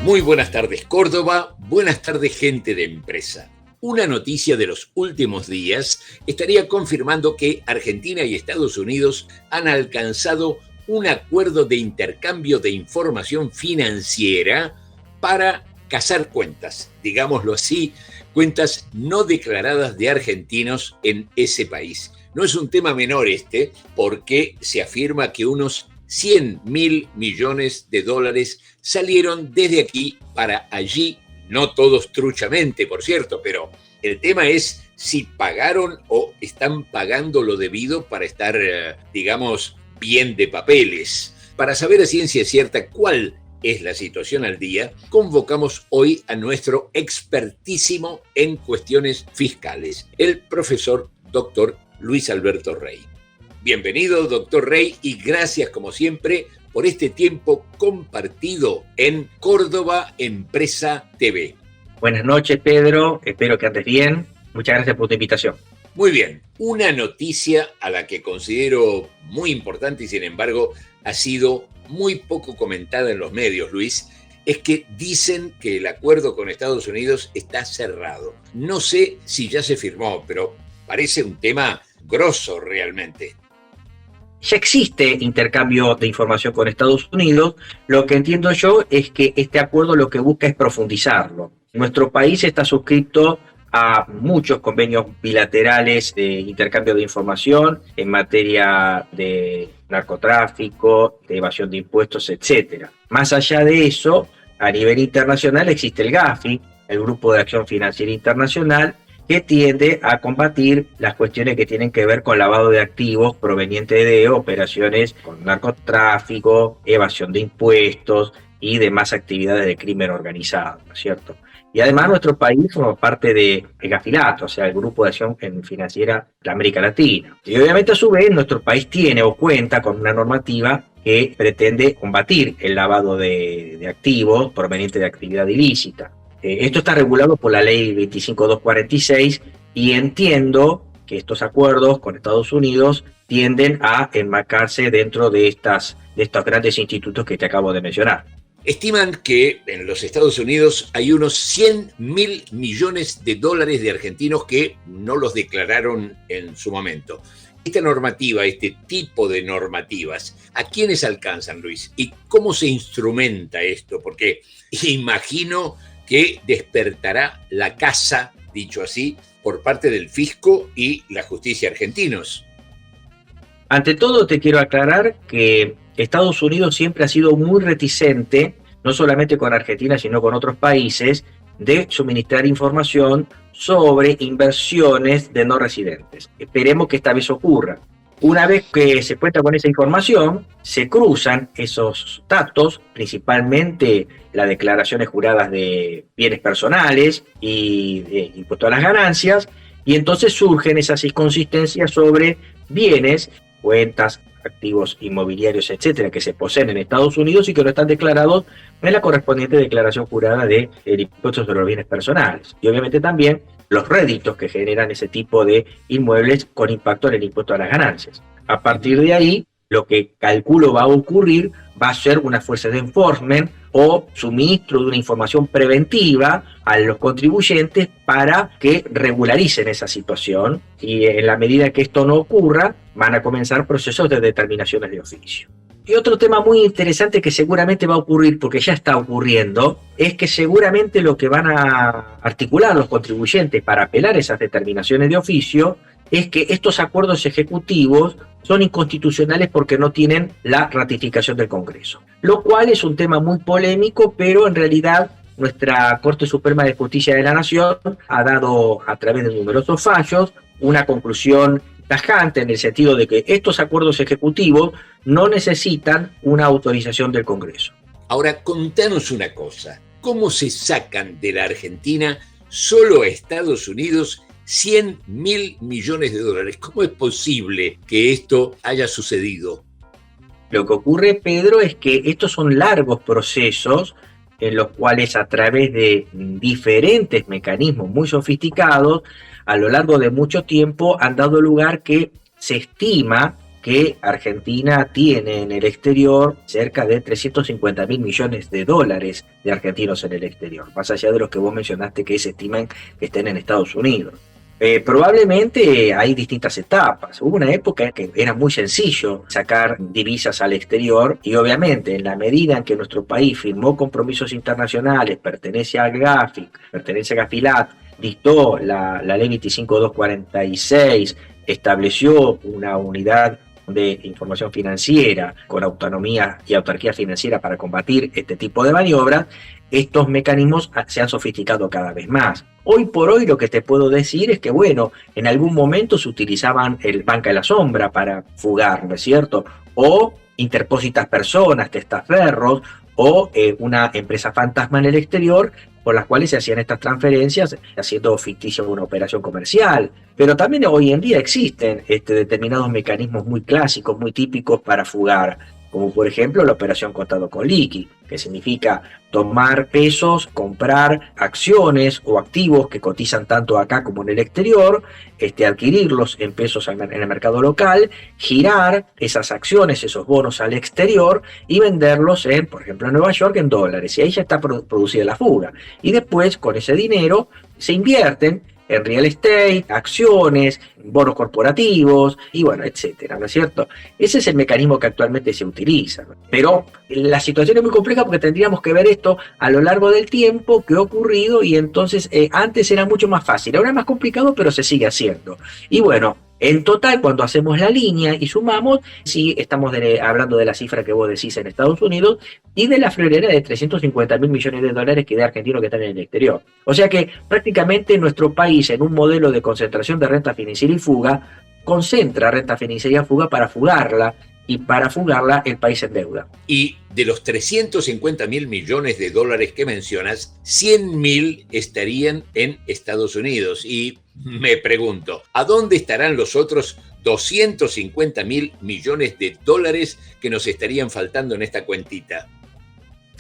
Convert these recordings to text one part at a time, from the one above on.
Muy buenas tardes, Córdoba. Buenas tardes, gente de empresa. Una noticia de los últimos días estaría confirmando que Argentina y Estados Unidos han alcanzado un acuerdo de intercambio de información financiera para cazar cuentas, digámoslo así, cuentas no declaradas de argentinos en ese país. No es un tema menor porque se afirma que unos 100.000 millones de dólares salieron desde aquí para allí, no todos truchamente, por cierto, pero el tema es si pagaron o están pagando lo debido para estar, digamos, bien de papeles. Para saber a ciencia cierta cuál es la situación al día, convocamos hoy a nuestro expertísimo en cuestiones fiscales, el profesor Dr. Luis Alberto Rey. Bienvenido, doctor Rey, y gracias, como siempre, por este tiempo compartido en Córdoba Empresa TV. Buenas noches, Pedro. Espero que andes bien. Muchas gracias por tu invitación. Muy bien. Una noticia a la que considero muy importante y, sin embargo, ha sido muy poco comentada en los medios, Luis, es que dicen que el acuerdo con Estados Unidos está cerrado. No sé si ya se firmó, pero parece un tema grosso realmente. Ya existe intercambio de información con Estados Unidos. Lo que entiendo yo es que este acuerdo lo que busca es profundizarlo. Nuestro país está suscrito a muchos convenios bilaterales de intercambio de información en materia de narcotráfico, de evasión de impuestos, etc. Más allá de eso, a nivel internacional existe el GAFI, el Grupo de Acción Financiera Internacional, que tiende a combatir las cuestiones que tienen que ver con lavado de activos provenientes de operaciones con narcotráfico, evasión de impuestos y demás actividades de crimen organizado, ¿no es cierto? Y además nuestro país forma parte de GAFILAT, o sea, el Grupo de Acción Financiera de América Latina. Y obviamente a su vez nuestro país tiene o cuenta con una normativa que pretende combatir el lavado de activos provenientes de actividad ilícita. Esto está regulado por la ley 25246 y entiendo que estos acuerdos con Estados Unidos tienden a enmarcarse dentro de estos grandes institutos que te acabo de mencionar. Estiman que en los Estados Unidos hay unos 100.000 millones de dólares de argentinos que no los declararon en su momento. Esta normativa, este tipo de normativas, ¿a quiénes alcanzan, Luis? ¿Y cómo se instrumenta esto? Porque imagino que despertará la caza, dicho así, por parte del fisco y la justicia argentinos. Ante todo te quiero aclarar que Estados Unidos siempre ha sido muy reticente, no solamente con Argentina, sino con otros países, de suministrar información sobre inversiones de no residentes. Esperemos que esta vez ocurra. Una vez que se cuenta con esa información, se cruzan esos datos, principalmente las declaraciones juradas de bienes personales y de impuesto a las ganancias, y entonces surgen esas inconsistencias sobre bienes, cuentas, activos inmobiliarios, etcétera, que se poseen en Estados Unidos y que no están declarados en la correspondiente declaración jurada del impuesto sobre los bienes personales. Y obviamente también los réditos que generan ese tipo de inmuebles con impacto en el impuesto a las ganancias. A partir de ahí, lo que calculo va a ocurrir va a ser una fuerza de enforcement o suministro de una información preventiva a los contribuyentes para que regularicen esa situación, y en la medida que esto no ocurra, van a comenzar procesos de determinaciones de oficio. Y otro tema muy interesante que seguramente va a ocurrir, porque ya está ocurriendo, es que seguramente lo que van a articular los contribuyentes para apelar esas determinaciones de oficio es que estos acuerdos ejecutivos son inconstitucionales porque no tienen la ratificación del Congreso. Lo cual es un tema muy polémico, pero en realidad nuestra Corte Suprema de Justicia de la Nación ha dado, a través de numerosos fallos, una conclusión tajante en el sentido de que estos acuerdos ejecutivos no necesitan una autorización del Congreso. Ahora, contanos una cosa. ¿Cómo se sacan de la Argentina solo a Estados Unidos 100.000 millones de dólares? ¿Cómo es posible que esto haya sucedido? Lo que ocurre, Pedro, es que estos son largos procesos en los cuales, a través de diferentes mecanismos muy sofisticados, a lo largo de mucho tiempo han dado lugar que se estima que Argentina tiene en el exterior cerca de 350.000 millones de dólares de argentinos en el exterior, más allá de los que vos mencionaste que se estiman que estén en Estados Unidos. Probablemente hay distintas etapas. Hubo una época en que era muy sencillo sacar divisas al exterior y obviamente en la medida en que nuestro país firmó compromisos internacionales, pertenece al GAFIC, pertenece a GAFILAT, dictó la ley 25246, estableció una unidad de información financiera con autonomía y autarquía financiera para combatir este tipo de maniobras, estos mecanismos se han sofisticado cada vez más. Hoy por hoy lo que te puedo decir es que, bueno, en algún momento se utilizaban el banca de la sombra para fugar, ¿no es cierto? O interpósitas personas, testaferros, o una empresa fantasma en el exterior por las cuales se hacían estas transferencias haciendo ficticia una operación comercial. Pero también hoy en día existen determinados mecanismos muy clásicos, muy típicos para fugar, como por ejemplo la operación contado con liqui, que significa tomar pesos, comprar acciones o activos que cotizan tanto acá como en el exterior, adquirirlos en pesos en el mercado local, girar esas acciones, esos bonos al exterior y venderlos por ejemplo, en Nueva York en dólares. Y ahí ya está producida la fuga. Y después, con ese dinero, se invierten en real estate, acciones, bonos corporativos y bueno, etcétera, ¿no es cierto? Ese es el mecanismo que actualmente se utiliza, ¿no? Pero la situación es muy compleja porque tendríamos que ver esto a lo largo del tiempo que ha ocurrido y entonces antes era mucho más fácil, ahora es más complicado pero se sigue haciendo. Y bueno, en total, cuando hacemos la línea y sumamos, sí estamos hablando de la cifra que vos decís en Estados Unidos y de la friolera de 350.000 millones de dólares que de argentinos que están en el exterior. O sea que prácticamente nuestro país, en un modelo de concentración de renta financiera y fuga, concentra renta financiera y fuga para fugarla, y para fugarla el país en deuda. Y de los 350.000 millones de dólares que mencionas, 100.000 estarían en Estados Unidos. Y me pregunto, ¿a dónde estarán los otros 250.000 millones de dólares que nos estarían faltando en esta cuentita?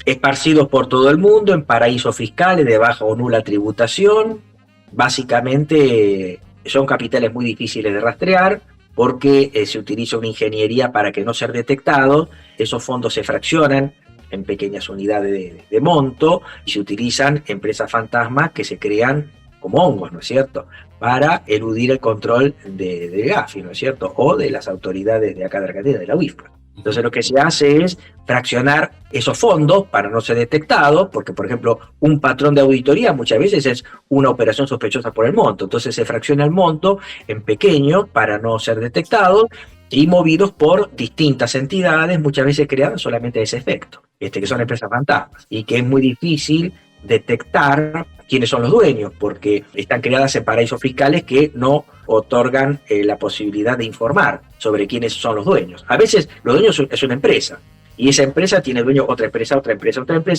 Esparcidos por todo el mundo, en paraísos fiscales de baja o nula tributación. Básicamente son capitales muy difíciles de rastrear, porque se utiliza una ingeniería para que no ser detectados. Esos fondos se fraccionan en pequeñas unidades de monto y se utilizan empresas fantasmas que se crean como hongos, ¿no es cierto?, para eludir el control del GAFI, ¿no es cierto?, o de las autoridades de acá de Argentina, de la UIFPA. Entonces lo que se hace es fraccionar esos fondos para no ser detectados, porque por ejemplo un patrón de auditoría muchas veces es una operación sospechosa por el monto, entonces se fracciona el monto en pequeño para no ser detectados y movidos por distintas entidades, muchas veces creadas solamente a ese efecto, que son empresas fantasmas, y que es muy difícil detectar quiénes son los dueños, porque están creadas en paraísos fiscales que no otorgan la posibilidad de informar sobre quiénes son los dueños. A veces los dueños es una empresa, y esa empresa tiene dueño otra empresa,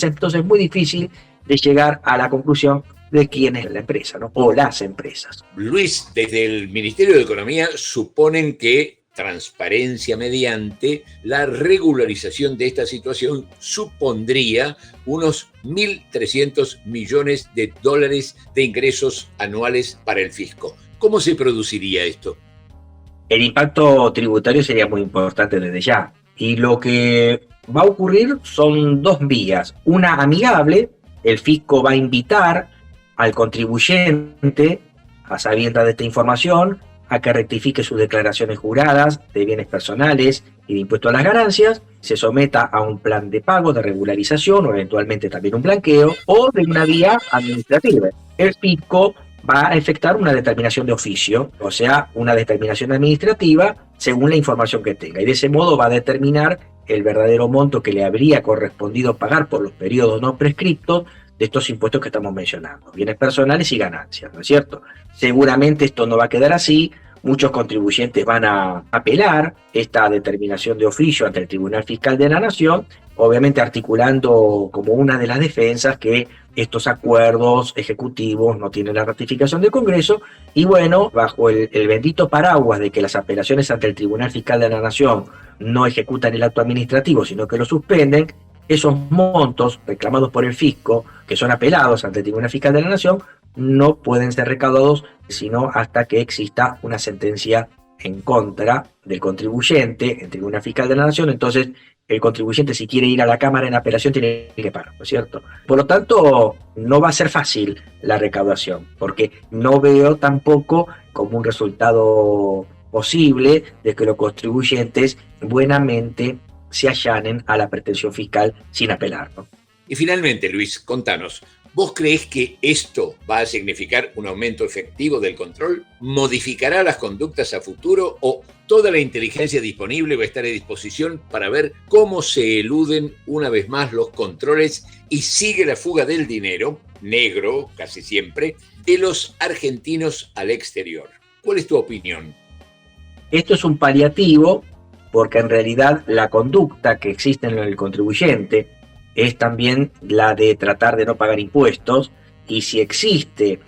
entonces es muy difícil de llegar a la conclusión de quién es la empresa, ¿no?, o las empresas. Luis, desde el Ministerio de Economía suponen que transparencia mediante, la regularización de esta situación supondría unos 1.300 millones de dólares de ingresos anuales para el fisco. ¿Cómo se produciría esto? El impacto tributario sería muy importante desde ya. Y lo que va a ocurrir son dos vías. Una amigable, el fisco va a invitar al contribuyente, a sabiendas de esta información, a que rectifique sus declaraciones juradas de bienes personales y de impuesto a las ganancias, se someta a un plan de pago, de regularización o eventualmente también un blanqueo, o de una vía administrativa. El fisco va a efectuar una determinación de oficio, o sea, una determinación administrativa según la información que tenga, y de ese modo va a determinar el verdadero monto que le habría correspondido pagar por los periodos no prescriptos de estos impuestos que estamos mencionando, bienes personales y ganancias, ¿no es cierto? Seguramente esto no va a quedar así, muchos contribuyentes van a apelar esta determinación de oficio ante el Tribunal Fiscal de la Nación, obviamente articulando como una de las defensas que estos acuerdos ejecutivos no tienen la ratificación del Congreso, y bueno, bajo el bendito paraguas de que las apelaciones ante el Tribunal Fiscal de la Nación no ejecutan el acto administrativo, sino que lo suspenden, esos montos reclamados por el fisco, que son apelados ante el Tribunal Fiscal de la Nación, no pueden ser recaudados sino hasta que exista una sentencia en contra del contribuyente en Tribunal Fiscal de la Nación, entonces el contribuyente, si quiere ir a la Cámara en apelación, tiene que pagar, ¿no es cierto? Por lo tanto, no va a ser fácil la recaudación, porque no veo tampoco como un resultado posible de que los contribuyentes buenamente se allanen a la pretensión fiscal sin apelar, ¿no? Y finalmente, Luis, contanos, ¿vos creés que esto va a significar un aumento efectivo del control? ¿Modificará las conductas a futuro o toda la inteligencia disponible va a estar a disposición para ver cómo se eluden una vez más los controles y sigue la fuga del dinero, negro casi siempre, de los argentinos al exterior? ¿Cuál es tu opinión? Esto es un paliativo porque en realidad la conducta que existe en el contribuyente es también la de tratar de no pagar impuestos, y si existe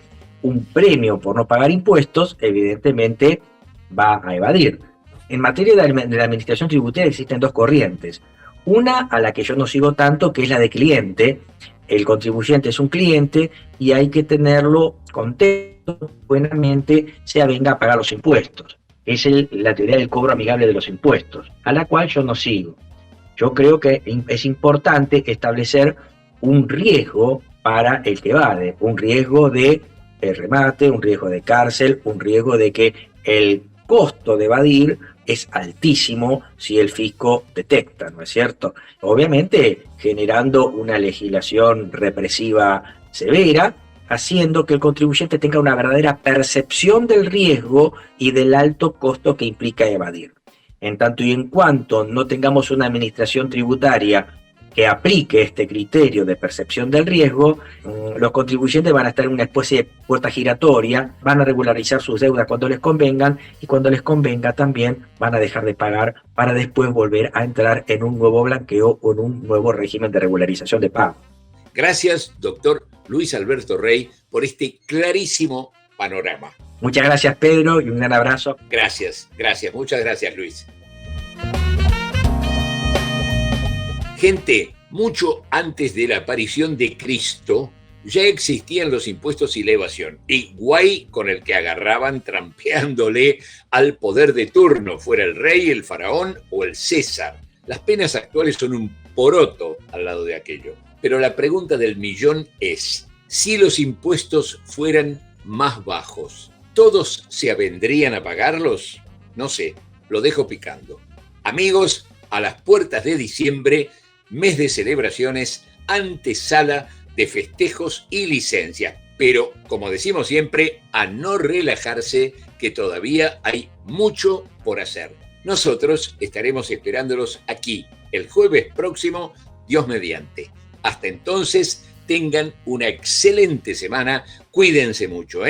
un premio por no pagar impuestos, evidentemente va a evadir. En materia de la administración tributaria existen dos corrientes. Una a la que yo no sigo tanto, que es la de cliente. El contribuyente es un cliente y hay que tenerlo contento, buenamente, se avenga a pagar los impuestos. Es la teoría del cobro amigable de los impuestos, a la cual yo no sigo. Yo creo que es importante establecer un riesgo para el que evade, un riesgo de remate, un riesgo de cárcel, un riesgo de que el costo de evadir es altísimo si el fisco detecta, ¿no es cierto? Obviamente generando una legislación represiva severa, haciendo que el contribuyente tenga una verdadera percepción del riesgo y del alto costo que implica evadir. En tanto y en cuanto no tengamos una administración tributaria que aplique este criterio de percepción del riesgo, los contribuyentes van a estar en una especie de puerta giratoria, van a regularizar sus deudas cuando les convengan, y cuando les convenga también van a dejar de pagar para después volver a entrar en un nuevo blanqueo o en un nuevo régimen de regularización de pago. Gracias, doctor Luis Alberto Rey, por este clarísimo panorama. Muchas gracias, Pedro, y un gran abrazo. Gracias, muchas gracias, Luis. Gente, mucho antes de la aparición de Cristo, ya existían los impuestos y la evasión, y guay con el que agarraban trampeándole al poder de turno, fuera el rey, el faraón o el César. Las penas actuales son un poroto al lado de aquello. Pero la pregunta del millón es, si los impuestos fueran más bajos, ¿todos se avendrían a pagarlos? No sé, lo dejo picando. Amigos, a las puertas de diciembre, mes de celebraciones, antesala de festejos y licencias. Pero, como decimos siempre, a no relajarse, que todavía hay mucho por hacer. Nosotros estaremos esperándolos aquí el jueves próximo, Dios mediante. Hasta entonces, tengan una excelente semana, cuídense mucho,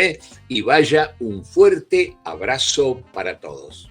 y vaya un fuerte abrazo para todos.